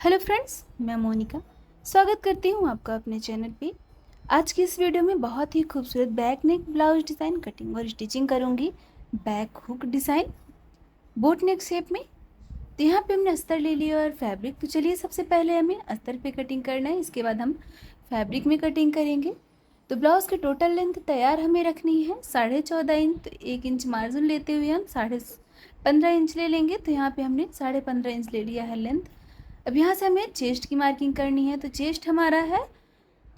Hello friends, मैं मोनिका स्वागत करती हूँ आपका अपने चैनल पे। आज की इस वीडियो में बहुत ही खूबसूरत back neck blouse design cutting और स्टिचिंग करूँगी। बैक हुक डिज़ाइन बोट नेक शेप में। तो यहाँ पे हमने अस्तर ले लिया और फैब्रिक। तो चलिए सबसे पहले हमें अस्तर पे कटिंग करना है, इसके बाद हम फैब्रिक में कटिंग करेंगे। तो ब्लाउज़ की टोटल लेंथ तैयार हमें रखनी है 14.5 इंच। तो 1 इंच मार्जिन लेते हुए हम 15.5 इंच ले लेंगे। तो यहाँ पे हमने 15.5 इंच ले लिया है लेंथ। अब यहाँ से हमें चेस्ट की मार्किंग करनी है। तो चेस्ट हमारा है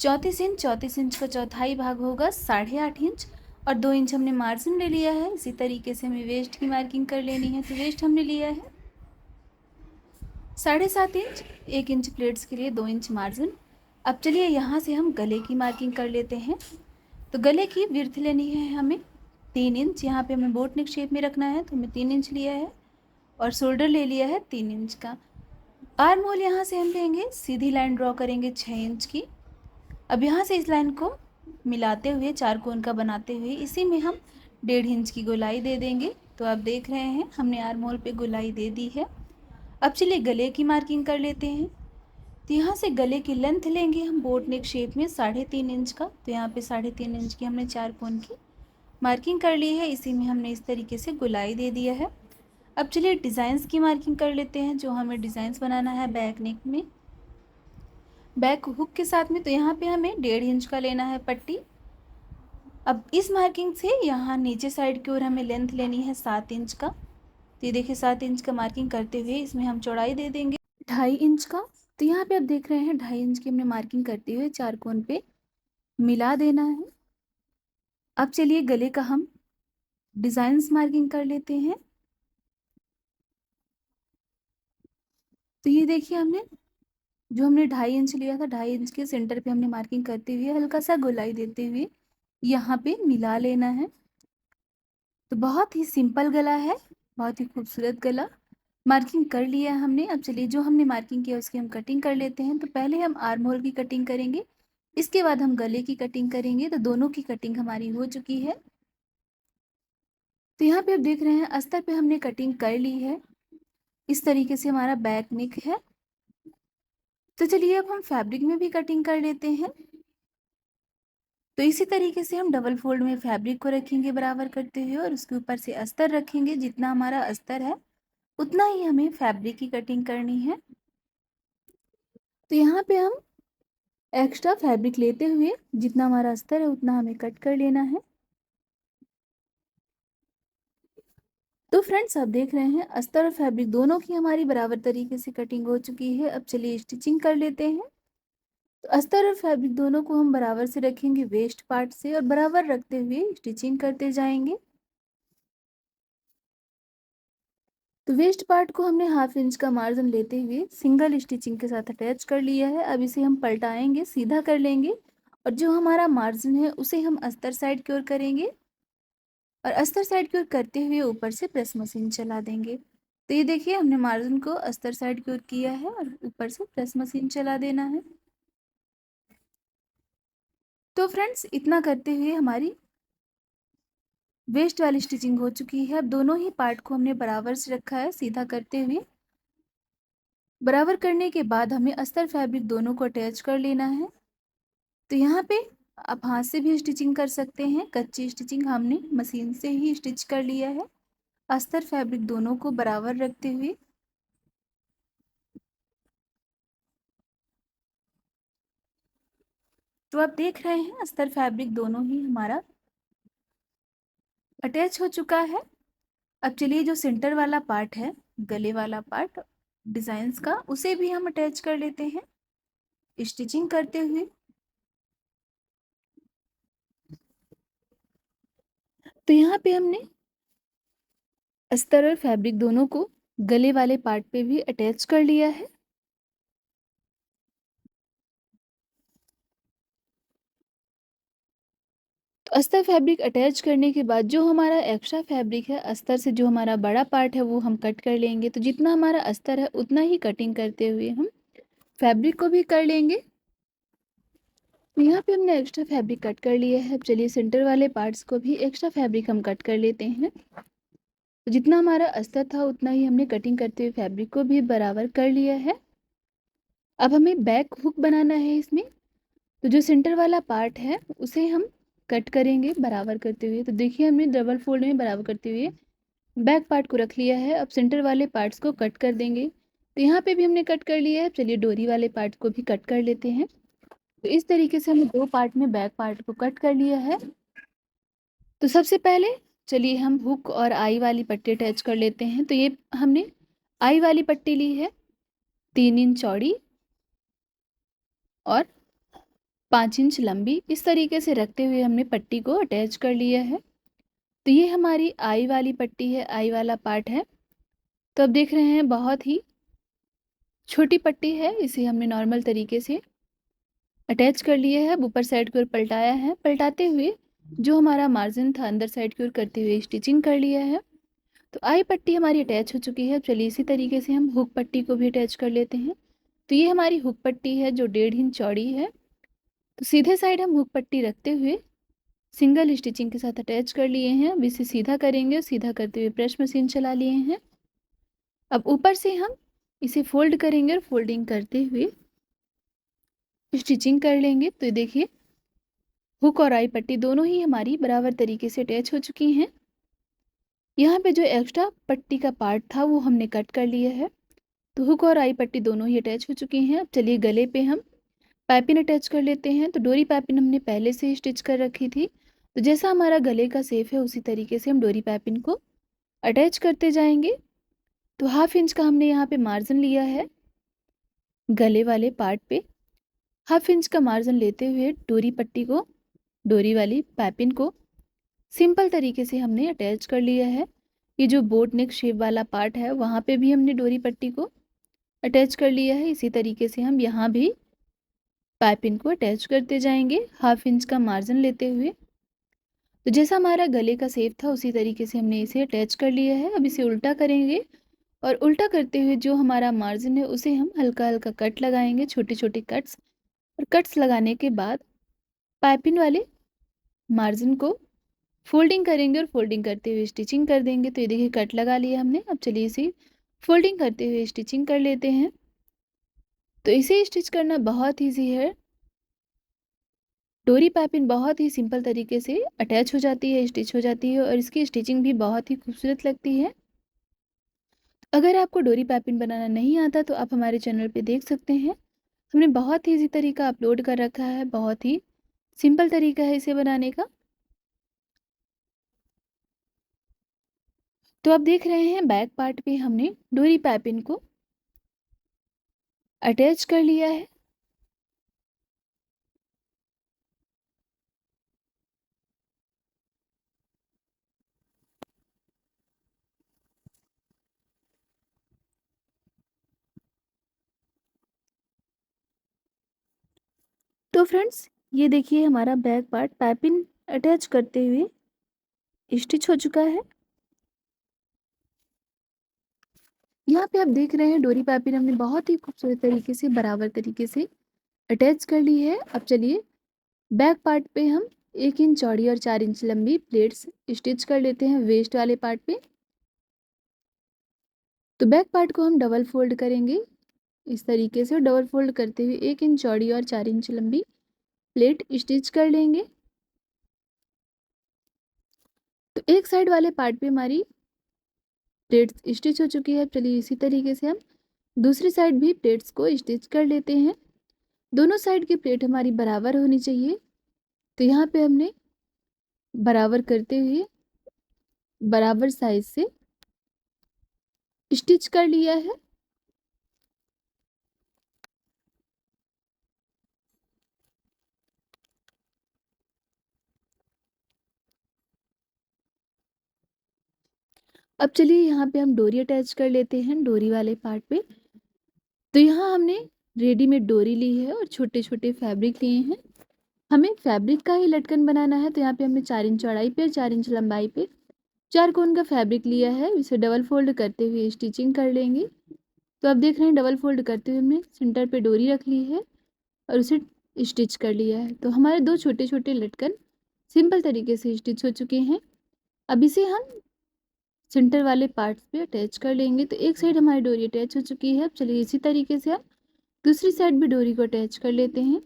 34 इंच। 34 इंच का चौथाई भाग होगा 8.5 इंच और 2 इंच हमने मार्जिन ले लिया है। इसी तरीके से हमें वेस्ट की मार्किंग कर लेनी है। तो वेस्ट हमने लिया है 7.5 इंच। 1 इंच प्लेट्स के लिए 2 इंच मार्जिन। अब चलिए यहाँ से हम गले की मार्किंग कर लेते हैं। तो गले की विड्थ लेनी है हमें 3 इंच। यहाँ पे हमें बोट नेक शेप में रखना है तो हमें 3 इंच लिया है और शोल्डर ले लिया है 3 इंच का। आर्म होल यहाँ से हम लेंगे, सीधी लाइन ड्रॉ करेंगे 6 इंच की। अब यहाँ से इस लाइन को मिलाते हुए चार कोण का बनाते हुए इसी में हम 1.5 इंच की गोलाई दे देंगे। तो आप देख रहे हैं हमने आर्म होल पे गोलाई दे दी है। अब चलिए गले की मार्किंग कर लेते हैं। तो यहाँ से गले की लेंथ लेंगे हम बोट नेक शेप में 3.5 इंच का। तो यहाँ पे 3.5 इंच की हमने चार कोण की मार्किंग कर ली है, इसी में हमने इस तरीके से गोलाई दे दिया है। अब चलिए डिज़ाइंस की मार्किंग कर लेते हैं, जो हमें डिज़ाइंस बनाना है बैक नेक में बैक हुक के साथ में। तो यहाँ पे हमें 1.5 इंच का लेना है पट्टी। अब इस मार्किंग से यहाँ नीचे साइड की ओर हमें लेंथ लेनी है 7 इंच का। तो ये देखिए 7 इंच का मार्किंग करते हुए इसमें हम चौड़ाई दे देंगे 2.5 इंच का। तो यहाँ पे आप देख रहे हैं 2.5 इंच की हमने मार्किंग करते हुए चार कोण पे मिला देना है। अब चलिए गले का हम डिज़ाइंस मार्किंग कर लेते हैं। तो ये देखिए हमने 2.5 इंच लिया था, 2.5 इंच के सेंटर पे हमने मार्किंग करते हुए हल्का सा गोलाई देते हुए यहाँ पे मिला लेना है। तो बहुत ही सिंपल गला है, बहुत ही खूबसूरत गला। मार्किंग कर लिया है हमने। अब चलिए जो हमने मार्किंग किया उसकी हम कटिंग कर लेते हैं। तो पहले हम आर्म होल की कटिंग करेंगे, इसके बाद हम गले की कटिंग करेंगे। तो दोनों की कटिंग हमारी हो चुकी है। तो यहाँ पे आप देख रहे हैं अस्तर पे हमने कटिंग कर ली है। इस तरीके से हमारा बैक नेक है। तो चलिए अब हम फैब्रिक में भी कटिंग कर लेते हैं। तो इसी तरीके से हम डबल फोल्ड में फैब्रिक को रखेंगे बराबर करते हुए और उसके ऊपर से अस्तर रखेंगे। जितना हमारा अस्तर है उतना ही हमें फैब्रिक की कटिंग करनी है। तो यहाँ पे हम एक्स्ट्रा फैब्रिक लेते हुए जितना हमारा अस्तर है उतना हमें कट कर लेना है। तो फ्रेंड्स आप देख रहे हैं अस्तर और फैब्रिक दोनों की हमारी बराबर तरीके से कटिंग हो चुकी है। अब चलिए स्टिचिंग कर लेते हैं। तो अस्तर और फैब्रिक दोनों को हम बराबर से रखेंगे वेस्ट पार्ट से और बराबर रखते हुए स्टिचिंग करते जाएंगे। तो वेस्ट पार्ट को हमने 1/2 इंच का मार्जिन लेते हुए सिंगल स्टिचिंग के साथ अटैच कर लिया है। अब इसे हम पलटाएंगे, सीधा कर लेंगे और जो हमारा मार्जिन है उसे हम अस्तर साइड की ओर करेंगे और अस्तर साइड की ओर करते हुए ऊपर से प्रेस मशीन चला देंगे। तो ये देखिए हमने मार्जिन को अस्तर साइड की ओर किया है और ऊपर से प्रेस मशीन चला देना है। तो फ्रेंड्स इतना करते हुए हमारी वेस्ट वाली स्टिचिंग हो चुकी है। अब दोनों ही पार्ट को हमने बराबर से रखा है सीधा करते हुए। बराबर करने के बाद हमें अस्तर फैब्रिक दोनों को अटैच कर लेना है। तो यहाँ पे आप हाथ से भी स्टिचिंग कर सकते हैं, कच्ची स्टिचिंग हमने मशीन से ही स्टिच कर लिया है। अस्तर फैब्रिक दोनों को बराबर रखते हुए तो आप देख रहे हैं अस्तर फैब्रिक दोनों ही हमारा अटैच हो चुका है। अब चलिए जो सेंटर वाला पार्ट है, गले वाला पार्ट डिजाइन्स का, उसे भी हम अटैच कर लेते हैं स्टिचिंग करते हुए। तो यहाँ पे हमने अस्तर और फैब्रिक दोनों को गले वाले पार्ट पे भी अटैच कर लिया है। तो अस्तर फैब्रिक अटैच करने के बाद जो हमारा एक्स्ट्रा फैब्रिक है अस्तर से जो हमारा बड़ा पार्ट है वो हम कट कर लेंगे। तो जितना हमारा अस्तर है उतना ही कटिंग करते हुए हम फैब्रिक को भी कर लेंगे। तो यहाँ पे हमने एक्स्ट्रा फैब्रिक कट कर लिया है। अब चलिए सेंटर वाले पार्ट्स को भी एक्स्ट्रा फैब्रिक हम कट कर लेते हैं। तो जितना हमारा अस्तर था उतना ही हमने कटिंग करते हुए फैब्रिक को भी बराबर कर लिया है। अब हमें बैक हुक बनाना है इसमें। तो जो सेंटर वाला पार्ट है उसे हम कट करेंगे बराबर करते हुए। तो देखिए हमने डबल फोल्ड में बराबर करते हुए बैक पार्ट को रख लिया है। अब सेंटर वाले पार्ट्स को कट कर देंगे। तो यहाँ पे भी हमने कट कर लिया है। चलिए डोरी वाले पार्ट को भी कट कर लेते हैं। तो इस तरीके से हमने 2 पार्ट में बैक पार्ट को कट कर लिया है। तो सबसे पहले चलिए हम हुक और आई वाली पट्टी अटैच कर लेते हैं। तो ये हमने आई वाली पट्टी ली है 3 इंच चौड़ी और 5 इंच लंबी। इस तरीके से रखते हुए हमने पट्टी को अटैच कर लिया है। तो ये हमारी आई वाली पट्टी है, आई वाला पार्ट है। तो अब देख रहे हैं बहुत ही छोटी पट्टी है, इसे हमने नॉर्मल तरीके से अटैच कर लिया है। अब ऊपर साइड की ओर पलटाया है। पलटाते हुए जो हमारा मार्जिन था अंदर साइड की ओर करते हुए स्टिचिंग कर लिया है। तो आई पट्टी हमारी अटैच हो चुकी है। चलिए इसी तरीके से हम हुक पट्टी को भी अटैच कर लेते हैं। तो ये हमारी हुक पट्टी है जो 1.5 इंच चौड़ी है। तो सीधे साइड हम हुक पट्टी रखते हुए सिंगल स्टिचिंग के साथ अटैच कर लिए हैं। अब इसे सीधा करेंगे और सीधा करते हुए प्रेस मशीन चला लिए हैं। अब ऊपर से हम इसे फोल्ड करेंगे और फोल्डिंग करते हुए स्टिचिंग कर लेंगे। तो देखिए हुक और आई पट्टी दोनों ही हमारी बराबर तरीके से अटैच हो चुकी हैं। यहाँ पे जो एक्स्ट्रा पट्टी का पार्ट था वो हमने कट कर लिया है। तो हुक और आई पट्टी दोनों ही अटैच हो चुकी हैं। अब चलिए गले पे हम पाइपिंग अटैच कर लेते हैं। तो डोरी पाइपिंग हमने पहले से ही स्टिच कर रखी थी। तो जैसा हमारा गले का शेप है उसी तरीके से हम डोरी पाइपिंग को अटैच करते जाएंगे। तो 1/2 इंच का हमने यहाँ पे मार्जिन लिया है गले वाले पार्ट पे। 1/2 इंच का मार्जिन लेते हुए डोरी पट्टी को, डोरी वाली पाइपिंग को सिंपल तरीके से हमने अटैच कर लिया है। ये जो बोट नेक शेप वाला पार्ट है वहाँ पे भी हमने डोरी पट्टी को अटैच कर लिया है। इसी तरीके से हम यहाँ भी पाइपिंग को अटैच करते जाएंगे 1/2 इंच का मार्जिन लेते हुए। तो जैसा हमारा गले का शेप था उसी तरीके से हमने इसे अटैच कर लिया है। अब इसे उल्टा करेंगे और उल्टा करते हुए जो हमारा मार्जिन है उसे हम हल्का हल्का कट लगाएंगे, छोटे छोटे कट्स। और कट्स लगाने के बाद पाइपिंग वाले मार्जिन को फोल्डिंग करेंगे और फोल्डिंग करते हुए स्टिचिंग कर देंगे। तो ये देखिए कट लगा लिया हमने। अब चलिए इसे फोल्डिंग करते हुए स्टिचिंग कर लेते हैं। तो इसे स्टिच करना बहुत ईजी है। डोरी पाइपिंग बहुत ही सिंपल तरीके से अटैच हो जाती है, स्टिच हो जाती है और इसकी स्टिचिंग भी बहुत ही खूबसूरत लगती है। अगर आपको डोरी पाइपिंग बनाना नहीं आता तो आप हमारे चैनल पे देख सकते हैं, हमने बहुत ही ईजी तरीका अपलोड कर रखा है। बहुत ही सिंपल तरीका है इसे बनाने का। तो आप देख रहे हैं बैक पार्ट पे हमने डोरी पाइपिंग को अटैच कर लिया है। तो फ्रेंड्स ये देखिए हमारा बैक पार्ट पाइपिंग अटैच करते हुए स्टिच हो चुका है। यहाँ पे आप देख रहे हैं डोरी पाइपिंग हमने बहुत ही खूबसूरत तरीके से बराबर तरीके से अटैच कर ली है। अब चलिए बैक पार्ट पे हम 1 इंच चौड़ी और 4 इंच लंबी प्लेट्स स्टिच कर लेते हैं वेस्ट वाले पार्ट पे। तो बैक पार्ट को हम डबल फोल्ड करेंगे इस तरीके से। डबल फोल्ड करते हुए 1 इंच चौड़ी और 4 इंच लंबी प्लेट स्टिच कर लेंगे। तो एक साइड वाले पार्ट पे हमारी प्लेट्स स्टिच हो चुकी है। चलिए इसी तरीके से हम दूसरी साइड भी प्लेट्स को स्टिच कर लेते हैं। दोनों साइड की प्लेट हमारी बराबर होनी चाहिए। तो यहाँ पे हमने बराबर करते हुए बराबर साइज से स्टिच कर लिया है। अब चलिए यहाँ पे हम डोरी अटैच कर लेते हैं डोरी वाले पार्ट पे। तो यहाँ हमने रेडीमेड डोरी ली है और छोटे छोटे फैब्रिक लिए हैं। हमें फैब्रिक का ही लटकन बनाना है। तो यहाँ पे हमने 4 इंच चौड़ाई पे और 4 इंच लंबाई पे 4 कोन का फैब्रिक लिया है। इसे डबल फोल्ड करते हुए स्टिचिंग कर लेंगे। तो आप देख रहे हैं डबल फोल्ड करते हुए हमने सेंटर पे डोरी रख ली है और उसे स्टिच कर लिया है। तो हमारे 2 छोटे छोटे लटकन सिंपल तरीके से स्टिच हो चुके हैं। अब इसे हम सेंटर वाले पार्ट्स पे अटैच कर लेंगे। तो एक साइड हमारी डोरी अटैच हो चुकी है। अब चलिए इसी तरीके से हम दूसरी साइड भी डोरी को अटैच कर लेते हैं।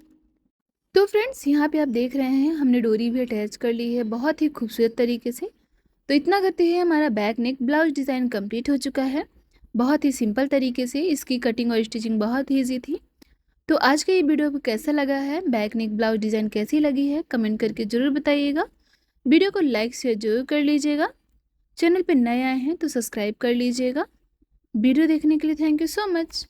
तो फ्रेंड्स यहाँ पे आप देख रहे हैं हमने डोरी भी अटैच कर ली है बहुत ही खूबसूरत तरीके से। तो इतना करते हैं हमारा back neck blouse design complete हो चुका है। बहुत ही सिंपल तरीके से इसकी कटिंग और स्टिचिंग बहुत ही ईजी थी। तो आज का ये वीडियो आपको कैसा लगा है, बैक नेक ब्लाउज डिज़ाइन कैसी लगी है, कमेंट करके ज़रूर बताइएगा। वीडियो को लाइक शेयर जरूर कर लीजिएगा। चैनल पर नए आए हैं तो सब्सक्राइब कर लीजिएगा। वीडियो देखने के लिए थैंक यू सो मच।